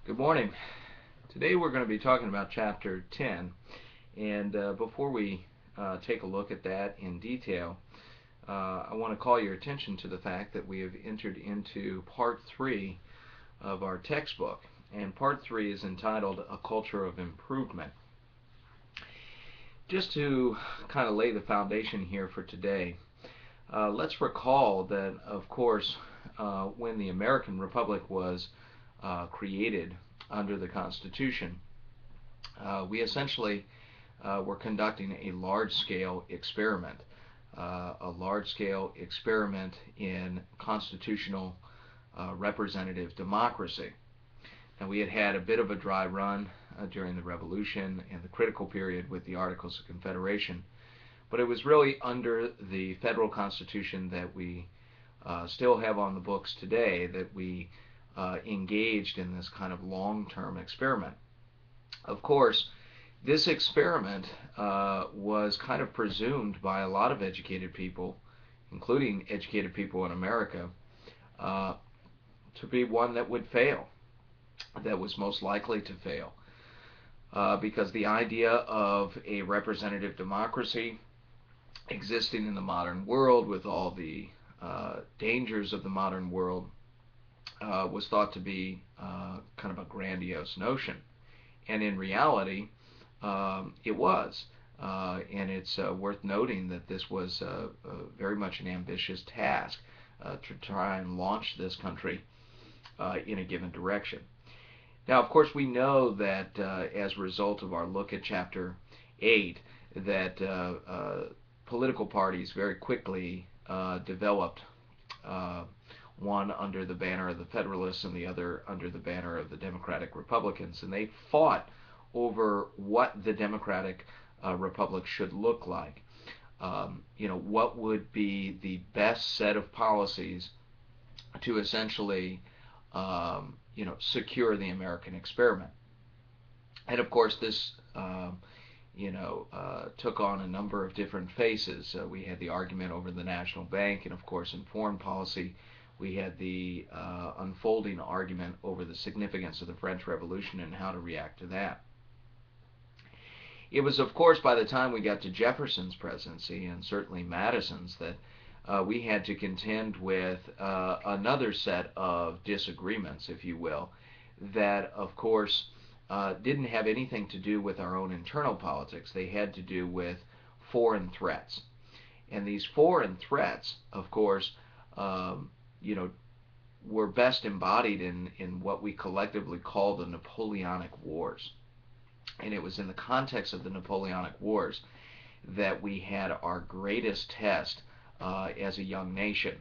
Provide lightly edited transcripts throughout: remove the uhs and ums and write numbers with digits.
Good morning. Today we're going to be talking about Chapter 10, and before we take a look at that in detail, I want to call your attention to the fact that we have entered into Part 3 of our textbook, and Part 3 is entitled A Culture of Improvement. Just to kind of lay the foundation here for today, let's recall that, of course, when the American Republic was created under the Constitution, we essentially were conducting a large-scale experiment, in constitutional representative democracy. And we had had a bit of a dry run during the Revolution and the critical period with the Articles of Confederation, but it was really under the federal Constitution that we still have on the books today that we engaged in this kind of long-term experiment. Of course, this experiment was kind of presumed by a lot of educated people, including educated people in America, to be one that would fail, that was most likely to fail. Because the idea of a representative democracy existing in the modern world with all the dangers of the modern world was thought to be kind of a grandiose notion. And in reality, it was. And it's worth noting that this was very much an ambitious task to try and launch this country in a given direction. Now, of course, we know that as a result of our look at Chapter 8, that political parties very quickly developed, one under the banner of the Federalists and the other under the banner of the Democratic Republicans, and they fought over what the Democratic Republic should look like. What would be the best set of policies to essentially secure the American experiment. And of course, this took on a number of different faces. We had the argument over the national bank, and of course, in foreign policy, we had the unfolding argument over the significance of the French Revolution and how to react to that. It was, of course, by the time we got to Jefferson's presidency, and certainly Madison's, that we had to contend with another set of disagreements, if you will, that, of course, didn't have anything to do with our own internal politics. They had to do with foreign threats. And these foreign threats, of course, were best embodied in what we collectively call the Napoleonic Wars. And it was in the context of the Napoleonic Wars that we had our greatest test as a young nation.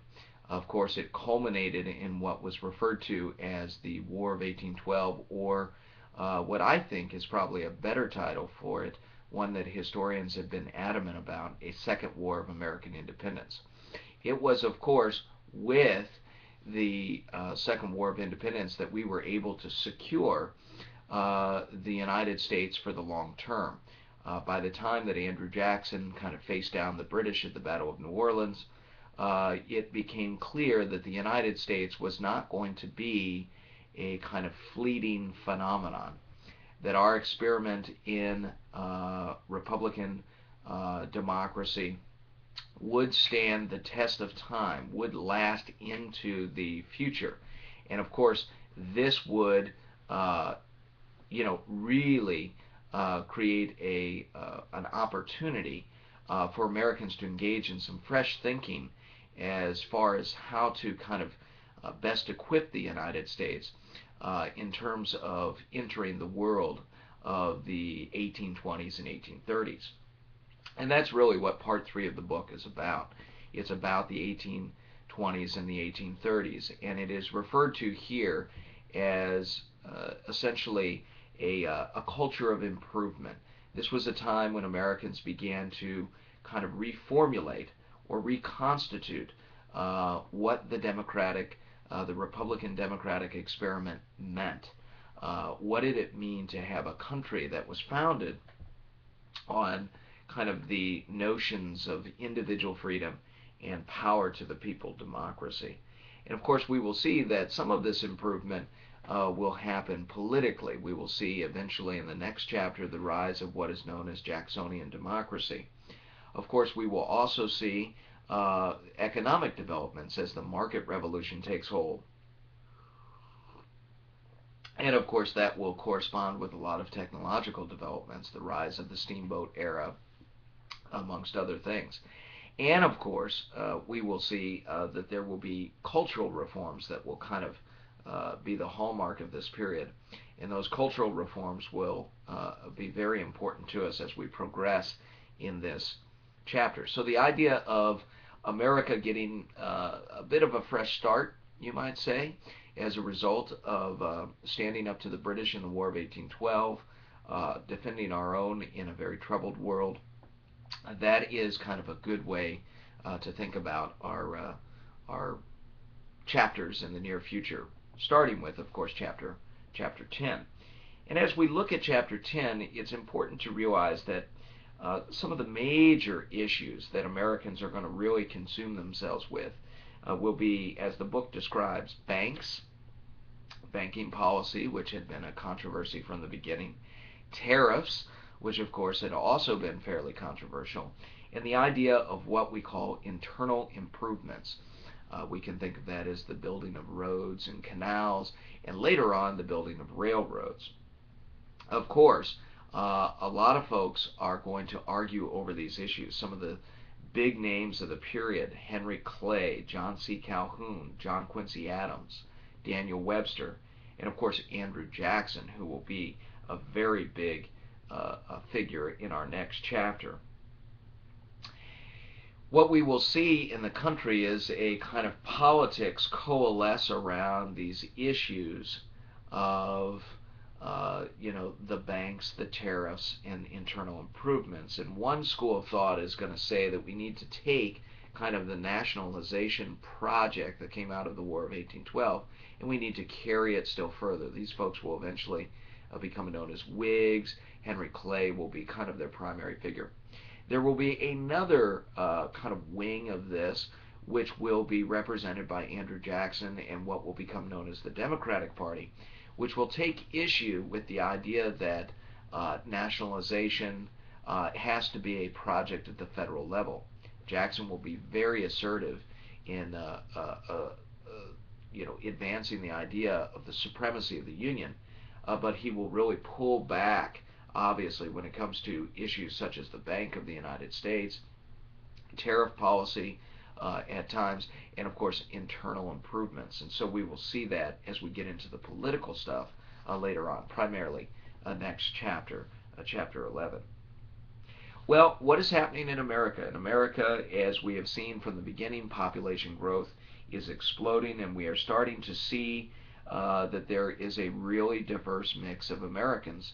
Of course, it culminated in what was referred to as the War of 1812, or what I think is probably a better title for it, one that historians have been adamant about, a Second War of American Independence. It was, of course, with the Second War of Independence that we were able to secure the United States for the long term. By the time that Andrew Jackson kind of faced down the British at the Battle of New Orleans, it became clear that the United States was not going to be a kind of fleeting phenomenon, that our experiment in Republican democracy would stand the test of time, would last into the future. And of course, this would really create an opportunity for Americans to engage in some fresh thinking as far as how to kind of best equip the United States in terms of entering the world of the 1820s and 1830s. And that's really what Part 3 of the book is about. It's about the 1820s and the 1830s, and it is referred to here as essentially a culture of improvement. This was a time when Americans began to kind of reformulate or reconstitute what the Republican Democratic experiment meant. What did it mean to have a country that was founded on kind of the notions of individual freedom and power to the people democracy? And of course, we will see that some of this improvement will happen politically. We will see eventually in the next chapter the rise of what is known as Jacksonian democracy. Of course, we will also see economic developments as the market revolution takes hold. And of course, that will correspond with a lot of technological developments, the rise of the steamboat era, amongst other things. And of course, we will see that there will be cultural reforms that will kind of be the hallmark of this period. And those cultural reforms will be very important to us as we progress in this chapter. So the idea of America getting a bit of a fresh start, you might say, as a result of standing up to the British in the War of 1812, defending our own in a very troubled world. That is kind of a good way to think about our chapters in the near future, starting with, of course, chapter 10. And as we look at chapter 10, it's important to realize that some of the major issues that Americans are going to really consume themselves with will be, as the book describes, banks, banking policy, which had been a controversy from the beginning, tariffs, which of course had also been fairly controversial, and the idea of what we call internal improvements. We can think of that as the building of roads and canals, and later on the building of railroads. Of course, a lot of folks are going to argue over these issues. Some of the big names of the period: Henry Clay, John C. Calhoun, John Quincy Adams, Daniel Webster, and of course Andrew Jackson, who will be a very big figure in our next chapter. What we will see in the country is a kind of politics coalesce around these issues of the banks, the tariffs, and internal improvements. And one school of thought is going to say that we need to take kind of the nationalization project that came out of the War of 1812, and we need to carry it still further. These folks will eventually become known as Whigs. Henry Clay will be kind of their primary figure. There will be another kind of wing of this, which will be represented by Andrew Jackson and what will become known as the Democratic Party, which will take issue with the idea that nationalization has to be a project at the federal level. Jackson will be very assertive in advancing the idea of the supremacy of the Union, but he will really pull back, obviously, when it comes to issues such as the Bank of the United States, tariff policy at times, and of course internal improvements. And so we will see that as we get into the political stuff later on, primarily next chapter, chapter 11. Well, what is happening in America? In America, as we have seen from the beginning, population growth is exploding, and we are starting to see that there is a really diverse mix of Americans,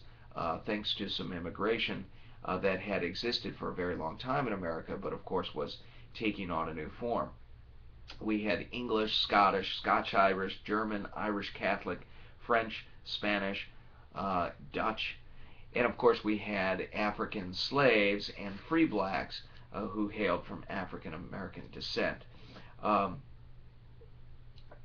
thanks to some immigration that had existed for a very long time in America, but of course was taking on a new form. We had English, Scottish, Scotch-Irish, German, Irish Catholic, French, Spanish, Dutch, and of course we had African slaves and free blacks who hailed from African American descent.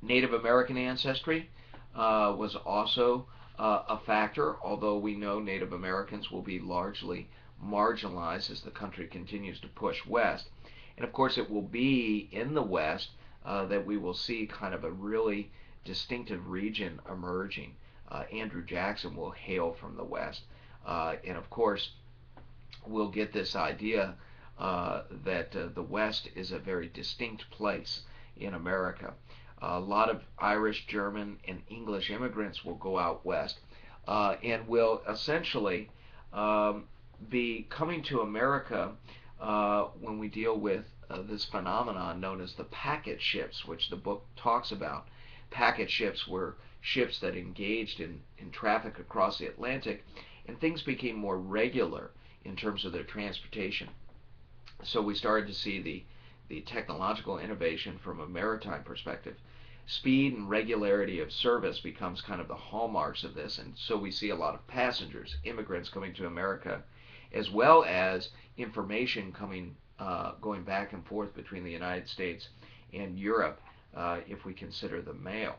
Native American ancestry was also a factor, although we know Native Americans will be largely marginalized as the country continues to push west. And of course it will be in the West that we will see kind of a really distinctive region emerging. Andrew Jackson will hail from the West. And of course we'll get this idea that the West is a very distinct place in America. A lot of Irish, German, and English immigrants will go out west and will essentially be coming to America when we deal with this phenomenon known as the packet ships, which the book talks about. Packet ships were ships that engaged in traffic across the Atlantic, and things became more regular in terms of their transportation. So we started to see the technological innovation from a maritime perspective. Speed and regularity of service becomes kind of the hallmarks of this, and so we see a lot of passengers, immigrants coming to America, as well as information coming, going back and forth between the United States and Europe, if we consider the mail.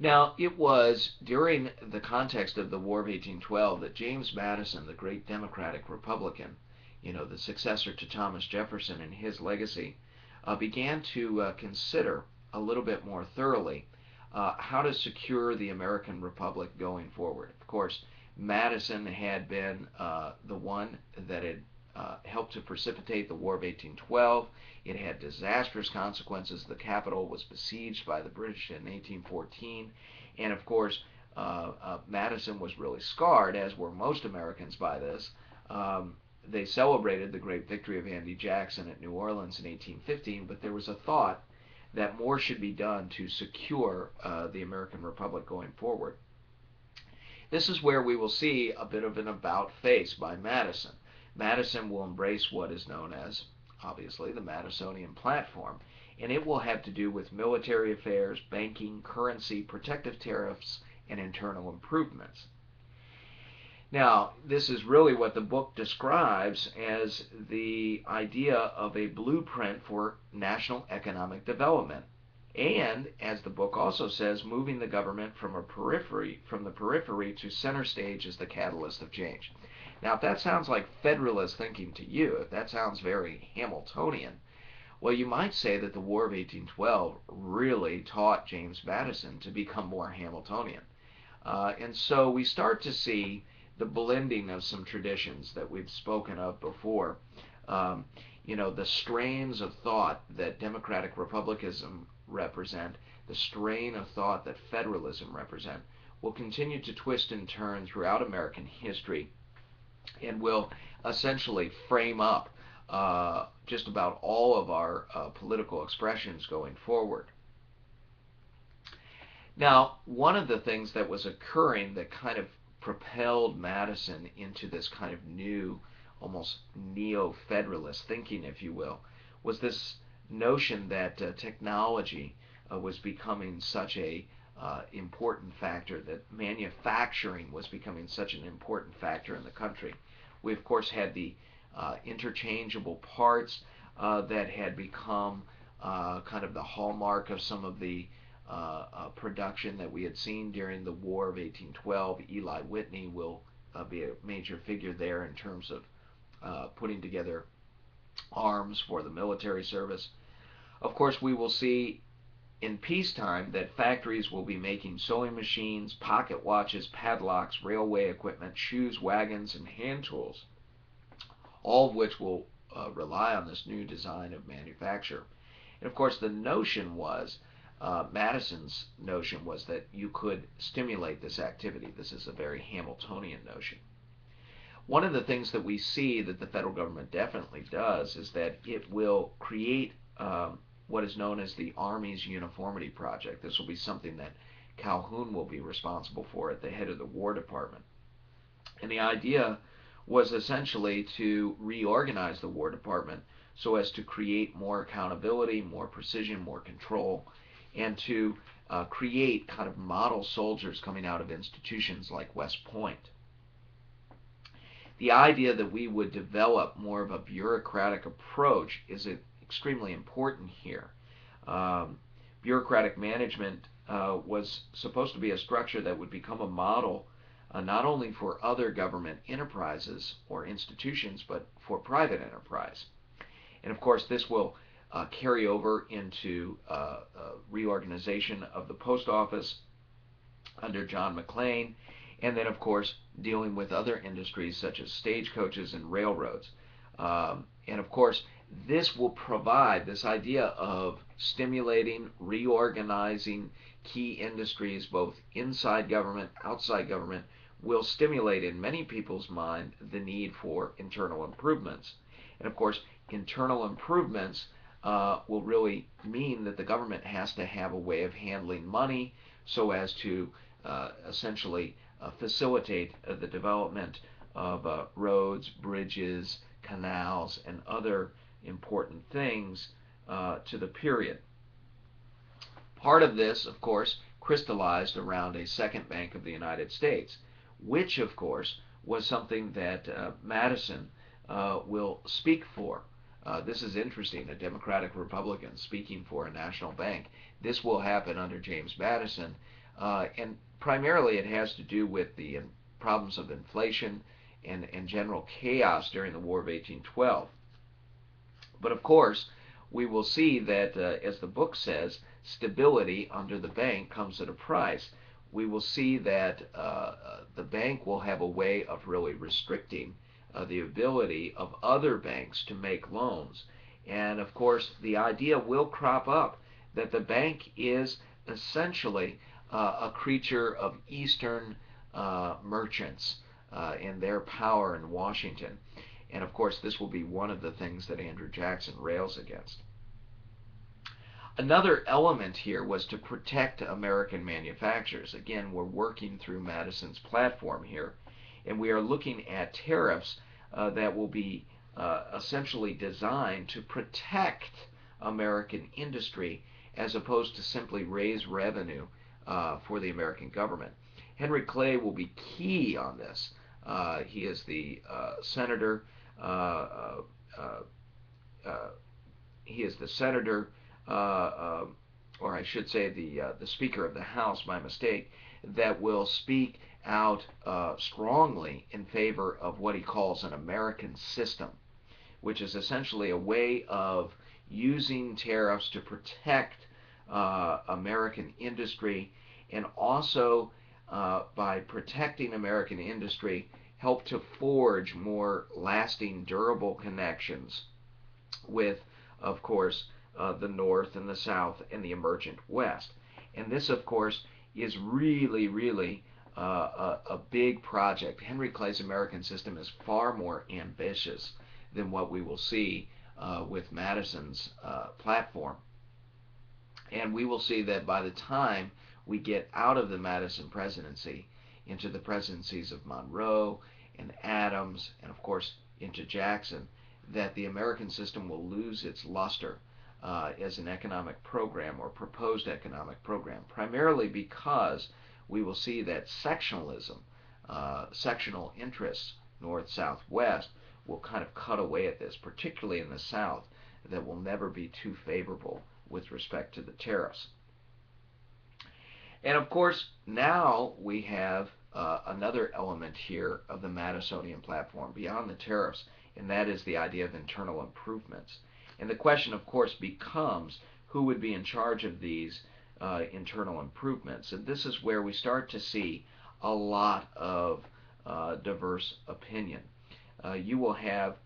Now, it was during the context of the War of 1812 that James Madison, the great Democratic Republican, the successor to Thomas Jefferson and his legacy, began to consider a little bit more thoroughly how to secure the American Republic going forward. Of course, Madison had been the one that had helped to precipitate the War of 1812. It had disastrous consequences. The capital was besieged by the British in 1814. And of course, Madison was really scarred, as were most Americans, by this. They celebrated the great victory of Andy Jackson at New Orleans in 1815, but there was a thought that more should be done to secure the American Republic going forward. This is where we will see a bit of an about-face by Madison. Madison will embrace what is known as, obviously, the Madisonian Platform, and it will have to do with military affairs, banking, currency, protective tariffs, and internal improvements. Now, this is really what the book describes as the idea of a blueprint for national economic development. And, as the book also says, moving the government from the periphery to center stage as the catalyst of change. Now, if that sounds like Federalist thinking to you, if that sounds very Hamiltonian, well, you might say that the War of 1812 really taught James Madison to become more Hamiltonian. And so we start to see the blending of some traditions that we've spoken of before. The strains of thought that democratic republicanism represent, the strain of thought that federalism represent, will continue to twist and turn throughout American history and will essentially frame up just about all of our political expressions going forward. Now, one of the things that was occurring that kind of propelled Madison into this kind of new, almost neo-federalist thinking, if you will, was this notion that technology was becoming such a important factor, that manufacturing was becoming such an important factor in the country. We, of course, had the interchangeable parts that had become kind of the hallmark of some of the production that we had seen during the War of 1812. Eli Whitney will be a major figure there in terms of putting together arms for the military service. Of course, we will see in peacetime that factories will be making sewing machines, pocket watches, padlocks, railway equipment, shoes, wagons, and hand tools, all of which will rely on this new design of manufacture. And of course, the notion was, Madison's notion was that you could stimulate this activity. This is a very Hamiltonian notion. One of the things that we see that the federal government definitely does is that it will create what is known as the Army's Uniformity Project. This will be something that Calhoun will be responsible for at the head of the War Department. And the idea was essentially to reorganize the War Department so as to create more accountability, more precision, more control, and to create kind of model soldiers coming out of institutions like West Point. The idea that we would develop more of a bureaucratic approach is extremely important here. Bureaucratic management was supposed to be a structure that would become a model not only for other government enterprises or institutions, but for private enterprise. And of course, this will carry over into reorganization of the post office under John McLean, and then, of course, dealing with other industries such as stagecoaches and railroads. And of course, this will provide this idea of stimulating, reorganizing key industries, both inside government, outside government, will stimulate in many people's mind the need for internal improvements. And of course, internal improvements will really mean that the government has to have a way of handling money so as to essentially facilitate the development of roads, bridges, canals, and other important things to the period. Part of this, of course, crystallized around a second Bank of the United States, which, of course, was something that Madison will speak for. This is interesting, a Democratic Republican speaking for a national bank. This will happen under James Madison. And primarily it has to do with the problems of inflation and general chaos during the War of 1812. But of course, we will see that, as the book says, stability under the bank comes at a price. We will see that the bank will have a way of really restricting the ability of other banks to make loans. And of course, the idea will crop up that the bank is essentially a creature of Eastern merchants and their power in Washington. And of course, this will be one of the things that Andrew Jackson rails against. Another element here was to protect American manufacturers. Again, we're working through Madison's platform here, and we are looking at tariffs that will be essentially designed to protect American industry as opposed to simply raise revenue for the American government. Henry Clay will be key on this. He is the senator. He is the senator, or I should say the Speaker of the House, my mistake, that will speak out strongly in favor of what he calls an American system, which is essentially a way of using tariffs to protect American industry, and also by protecting American industry, help to forge more lasting, durable connections with, of course, the North and the South and the emergent West. And this, of course, is really, really a big project. Henry Clay's American system is far more ambitious than what we will see with Madison's platform. And we will see that by the time we get out of the Madison presidency into the presidencies of Monroe and Adams, and of course into Jackson, that the American system will lose its luster as an economic program or proposed economic program, primarily because we will see that sectionalism, sectional interests, north, south, west, will kind of cut away at this, particularly in the South, that will never be too favorable with respect to the tariffs. And of course, now we have another element here of the Madisonian platform beyond the tariffs, and that is the idea of internal improvements. And the question, of course, becomes who would be in charge of these internal improvements. And this is where we start to see a lot of diverse opinion. You will have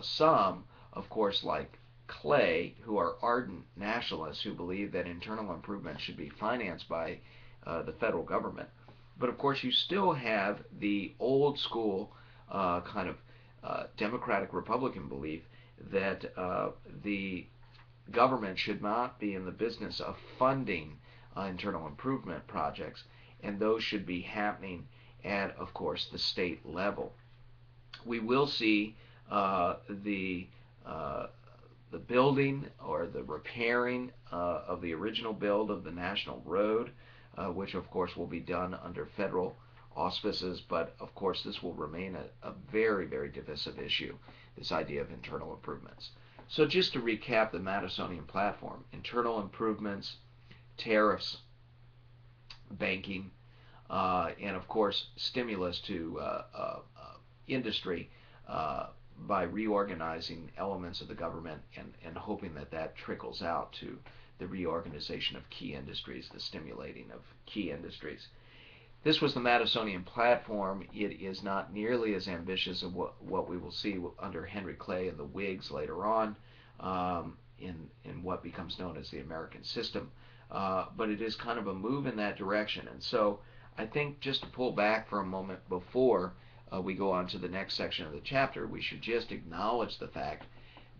some, of course, like Clay, who are ardent nationalists who believe that internal improvements should be financed by the federal government. But of course, you still have the old school kind of Democratic Republican belief that the government should not be in the business of funding internal improvement projects, and those should be happening at, of course, the state level. We will see the building or the repairing of the original build of the National Road, which of course will be done under federal auspices, but of course this will remain a very, very divisive issue, this idea of internal improvements. So just to recap the Madisonian platform: internal improvements, tariffs, banking, and of course stimulus to industry by reorganizing elements of the government and hoping that that trickles out to the reorganization of key industries, the stimulating of key industries. This was the Madisonian platform. It is not nearly as ambitious as what we will see under Henry Clay and the Whigs later on in what becomes known as the American system, but it is kind of a move in that direction. And so I think, just to pull back for a moment before we go on to the next section of the chapter, we should just acknowledge the fact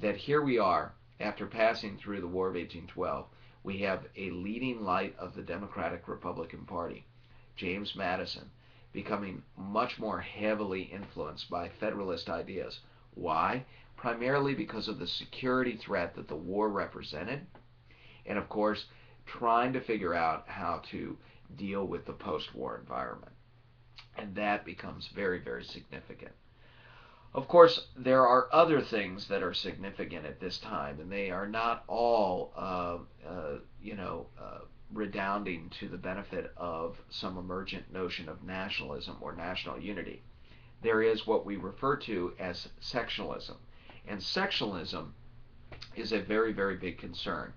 that here we are, after passing through the War of 1812, we have a leading light of the Democratic Republican Party, James Madison, becoming much more heavily influenced by Federalist ideas. Why? Primarily because of the security threat that the war represented, and of course, trying to figure out how to deal with the post-war environment. And that becomes very, very significant. Of course, there are other things that are significant at this time, and they are not all, redounding to the benefit of some emergent notion of nationalism or national unity. There is what we refer to as sectionalism. And sectionalism is a very, very big concern.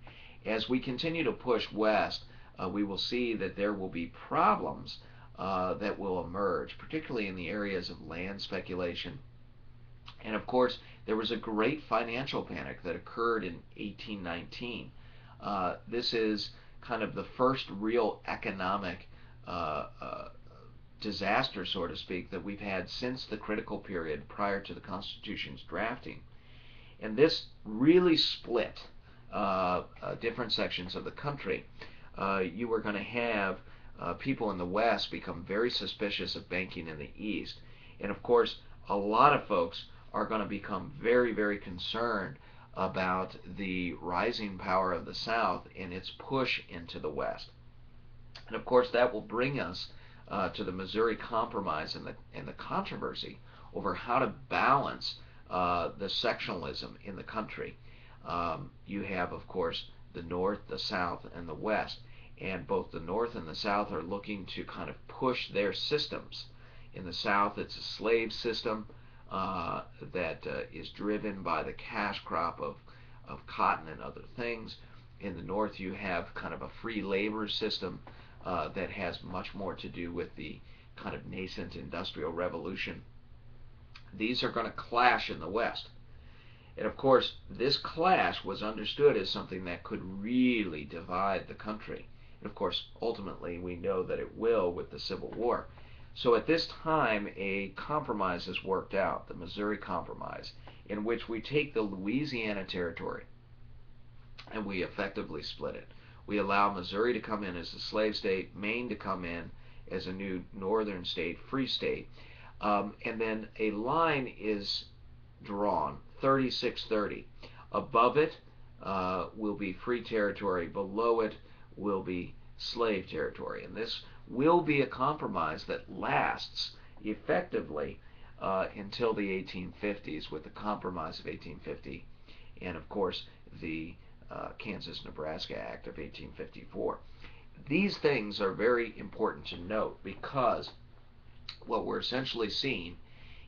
As we continue to push west, we will see that there will be problems that will emerge, particularly in the areas of land speculation. And of course, there was a great financial panic that occurred in 1819. This is kind of the first real economic disaster, so to speak, that we've had since the critical period prior to the Constitution's drafting. And this really split different sections of the country. You were going to have people in the West become very suspicious of banking in the East. And of course, a lot of folks are going to become very, very concerned about the rising power of the South and its push into the West. And of course, that will bring us to the Missouri Compromise and the controversy over how to balance the sectionalism in the country. You have, of course, the North, the South, and the West. And both the North and the South are looking to kind of push their systems. In the South, it's a slave system that is driven by the cash crop of cotton and other things. In the North, you have kind of a free labor system that has much more to do with the kind of nascent industrial revolution. These are going to clash in the West. And of course, this clash was understood as something that could really divide the country. And of course, ultimately, we know that it will with the Civil War. So at this time, a compromise is worked out, the Missouri Compromise, in which we take the Louisiana Territory and we effectively split it. We allow Missouri to come in as a slave state, Maine to come in as a new northern state, free state, and then a line is drawn, 3630. Above it will be free territory, below it will be slave territory. And this will be a compromise that lasts effectively until the 1850s, with the Compromise of 1850 and, of course, the Kansas-Nebraska Act of 1854. These things are very important to note, because what we're essentially seeing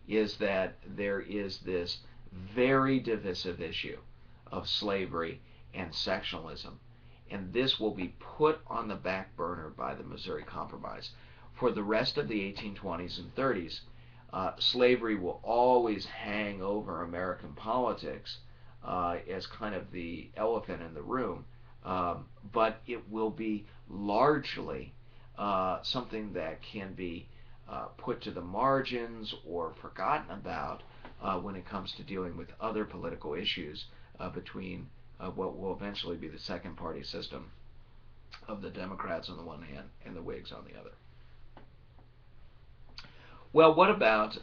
is that there is this very divisive issue of slavery and sectionalism, and this will be put on the back burner by the Missouri Compromise. For the rest of the 1820s and 30s, slavery will always hang over American politics as kind of the elephant in the room, but it will be largely something that can be put to the margins or forgotten about when it comes to dealing with other political issues between what will eventually be the second party system of the Democrats on the one hand and the Whigs on the other. Well, what about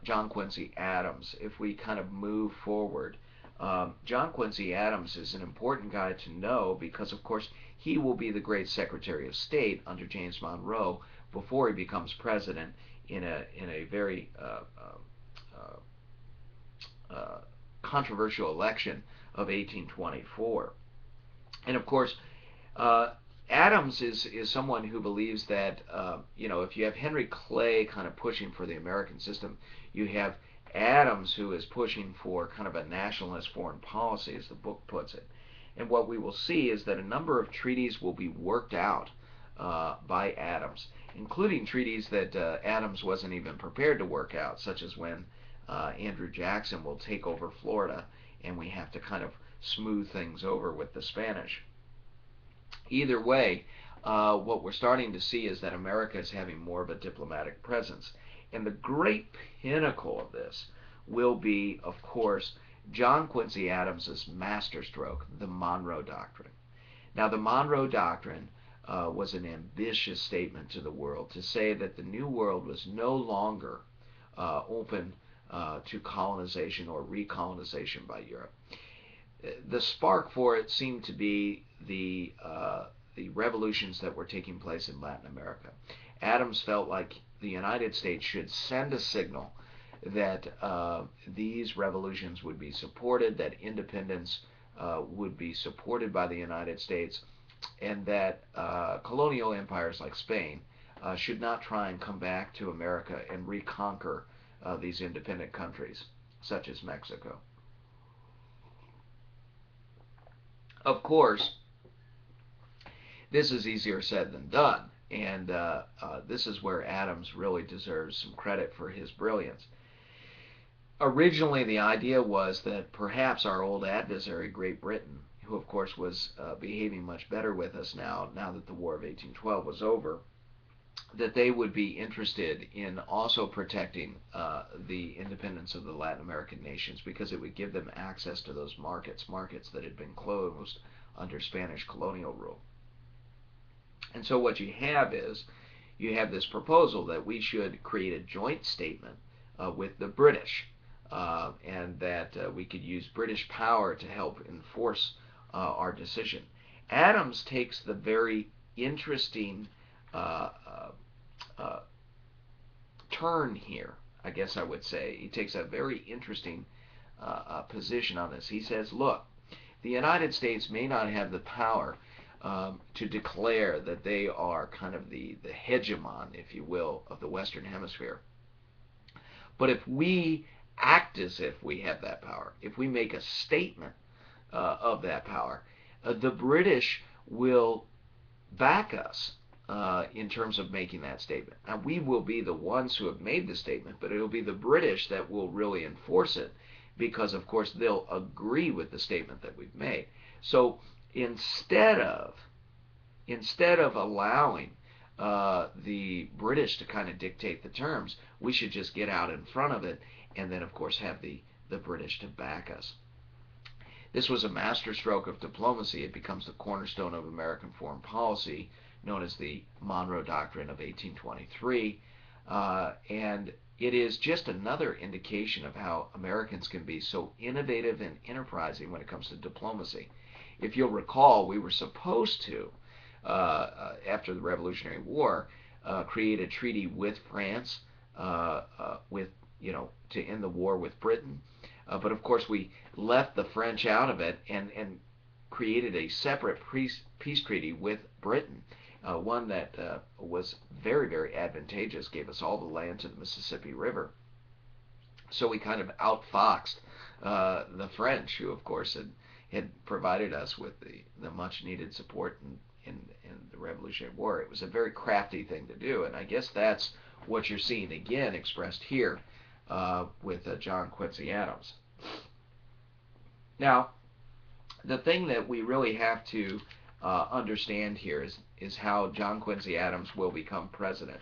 John Quincy Adams? If we kind of move forward, John Quincy Adams is an important guy to know because, of course, he will be the great Secretary of State under James Monroe before he becomes president in a very controversial election of 1824. And of course, Adams is someone who believes that if you have Henry Clay kind of pushing for the American system, you have Adams who is pushing for kind of a nationalist foreign policy, as the book puts it. And what we will see is that a number of treaties will be worked out by Adams, including treaties that Adams wasn't even prepared to work out, such as when Andrew Jackson will take over Florida and we have to kind of smooth things over with the Spanish. Either way, what we're starting to see is that America is having more of a diplomatic presence. And the great pinnacle of this will be, of course, John Quincy Adams' masterstroke, the Monroe Doctrine. Now, the Monroe Doctrine was an ambitious statement to the world to say that the New World was no longer open to colonization or recolonization by Europe. The spark for it seemed to be the revolutions that were taking place in Latin America. Adams felt like the United States should send a signal that these revolutions would be supported, that independence would be supported by the United States, and that colonial empires like Spain should not try and come back to America and reconquer these independent countries, such as Mexico. Of course, this is easier said than done, and this is where Adams really deserves some credit for his brilliance. Originally, the idea was that perhaps our old adversary, Great Britain, who of course was behaving much better with us now that the War of 1812 was over, that they would be interested in also protecting the independence of the Latin American nations, because it would give them access to those markets that had been closed under Spanish colonial rule. And so what you have is, you have this proposal that we should create a joint statement with the British, and that we could use British power to help enforce our decision. Adams takes the very interesting turn here, I guess I would say. He takes a very interesting position on this. He says, look, the United States may not have the power to declare that they are kind of the hegemon, if you will, of the Western Hemisphere. But if we act as if we have that power, if we make a statement of that power, the British will back us in terms of making that statement. Now, we will be the ones who have made the statement, but it'll be the British that will really enforce it, because, of course, they'll agree with the statement that we've made. So instead of allowing the British to kind of dictate the terms, we should just get out in front of it, and then, of course, have the British to back us. This was a masterstroke of diplomacy. It becomes the cornerstone of American foreign policy, known as the Monroe Doctrine of 1823, and it is just another indication of how Americans can be so innovative and enterprising when it comes to diplomacy. If you'll recall, we were supposed to, after the Revolutionary War, create a treaty with France, to end the war with Britain. But of course, we left the French out of it and created a separate peace treaty with Britain, one that was very, very advantageous, gave us all the land to the Mississippi River. So we kind of outfoxed the French, who, of course, had provided us with the much needed support in the Revolutionary War. It was a very crafty thing to do, and I guess that's what you're seeing again expressed here with John Quincy Adams. Now, the thing that we really have to understand here is how John Quincy Adams will become president.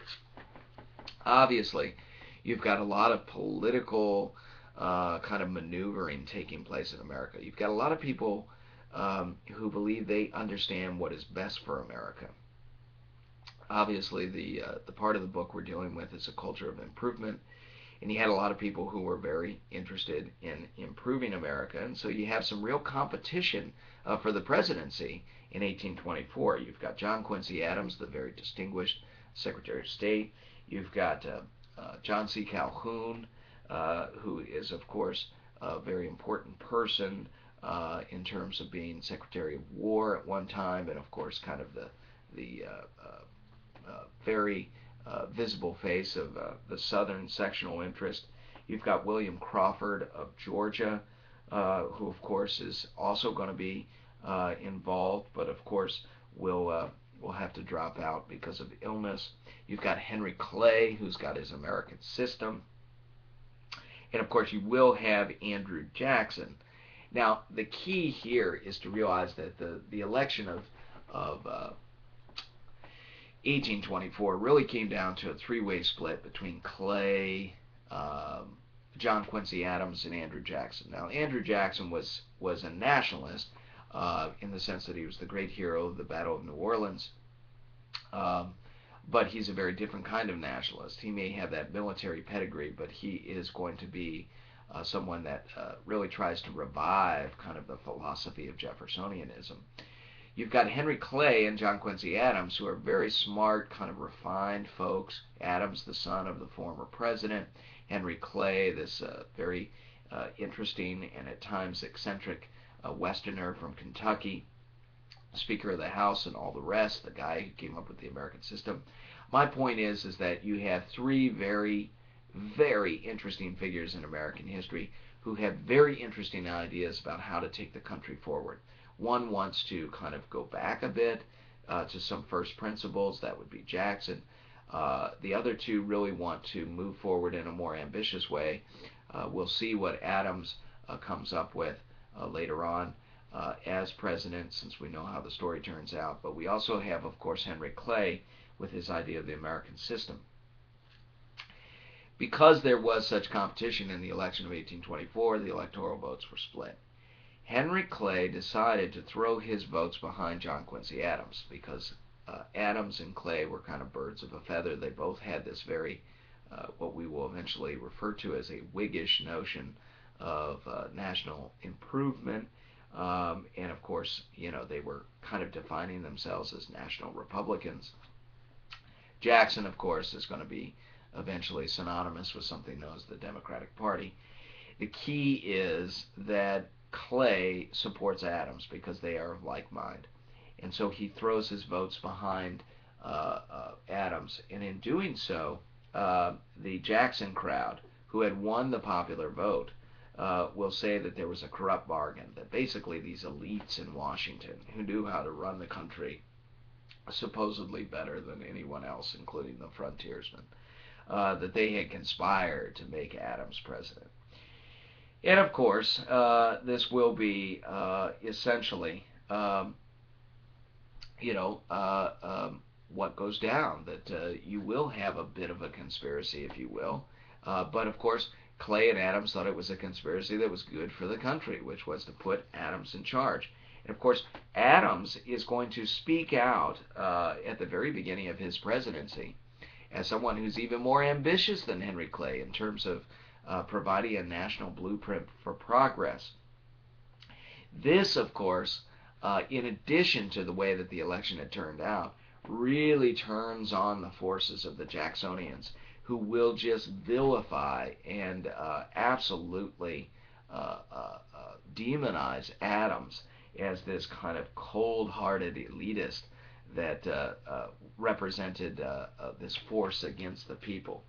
Obviously, you've got a lot of political kind of maneuvering taking place in America. You've got a lot of people who believe they understand what is best for America. Obviously, the part of the book we're dealing with is a culture of improvement, and you had a lot of people who were very interested in improving America, and so you have some real competition for the presidency in 1824. You've got John Quincy Adams, the very distinguished Secretary of State. You've got John C. Calhoun, who is, of course, a very important person in terms of being Secretary of War at one time, and of course kind of the very visible face of the Southern sectional interest. You've got William Crawford of Georgia, who of course is also going to be involved, but of course will have to drop out because of illness. You've got Henry Clay, who's got his American System, and of course you will have Andrew Jackson. Now, the key here is to realize that the election of 1824 really came down to a three-way split between Clay, John Quincy Adams, and Andrew Jackson. Now, Andrew Jackson was a nationalist in the sense that he was the great hero of the Battle of New Orleans, but he's a very different kind of nationalist. He may have that military pedigree, but he is going to be someone that really tries to revive kind of the philosophy of Jeffersonianism. You've got Henry Clay and John Quincy Adams, who are very smart, kind of refined folks. Adams, the son of the former president. Henry Clay, this very interesting and at times eccentric Westerner from Kentucky. Speaker of the House and all the rest, the guy who came up with the American system. My point is that you have three very, very interesting figures in American history who have very interesting ideas about how to take the country forward. One wants to kind of go back a bit to some first principles. That would be Jackson. The other two really want to move forward in a more ambitious way. We'll see what Adams comes up with later on as president, since we know how the story turns out. But we also have, of course, Henry Clay with his idea of the American system. Because there was such competition in the election of 1824, the electoral votes were split. Henry Clay decided to throw his votes behind John Quincy Adams because Adams and Clay were kind of birds of a feather. They both had this very, what we will eventually refer to as a Whiggish notion of national improvement. And of course, they were kind of defining themselves as national Republicans. Jackson, of course, is going to be eventually synonymous with something known as the Democratic Party. The key is that Clay supports Adams because they are of like mind. And so he throws his votes behind Adams. And in doing so, the Jackson crowd, who had won the popular vote, will say that there was a corrupt bargain, that basically these elites in Washington who knew how to run the country supposedly better than anyone else, including the frontiersmen, that they had conspired to make Adams president. And of course, this will be essentially, what goes down, that you will have a bit of a conspiracy, if you will. But of course, Clay and Adams thought it was a conspiracy that was good for the country, which was to put Adams in charge. And of course, Adams is going to speak out at the very beginning of his presidency as someone who's even more ambitious than Henry Clay in terms of providing a national blueprint for progress. This, of course, in addition to the way that the election had turned out, really turns on the forces of the Jacksonians, who will just vilify and absolutely demonize Adams as this kind of cold-hearted elitist that represented this force against the people.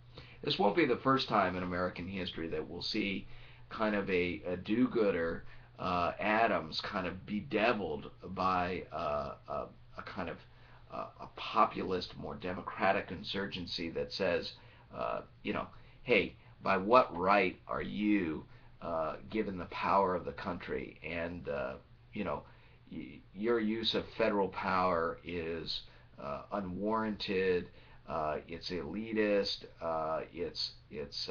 This won't be the first time in American history that we'll see kind of a do-gooder Adams kind of bedeviled by a kind of a populist, more democratic insurgency that says, hey, by what right are you given the power of the country? And, your use of federal power is unwarranted, it's elitist, it's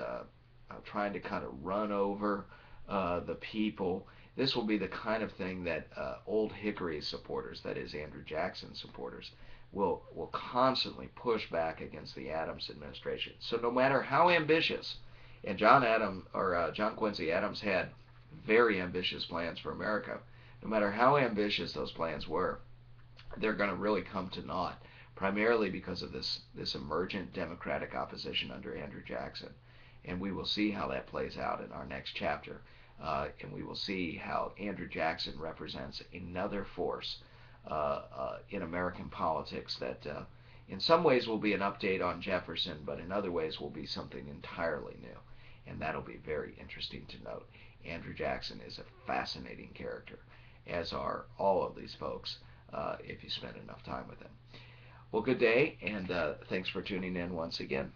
trying to kind of run over the people. This will be the kind of thing that Old Hickory supporters, that is Andrew Jackson supporters, will constantly push back against the Adams administration. So no matter how ambitious, and John Quincy Adams had very ambitious plans for America, no matter how ambitious those plans were, they're going to really come to naught, primarily because of this emergent Democratic opposition under Andrew Jackson. And we will see how that plays out in our next chapter. And we will see how Andrew Jackson represents another force in American politics that in some ways will be an update on Jefferson, but in other ways will be something entirely new. And that'll be very interesting to note. Andrew Jackson is a fascinating character, as are all of these folks, if you spend enough time with them. Well, good day, and thanks for tuning in once again.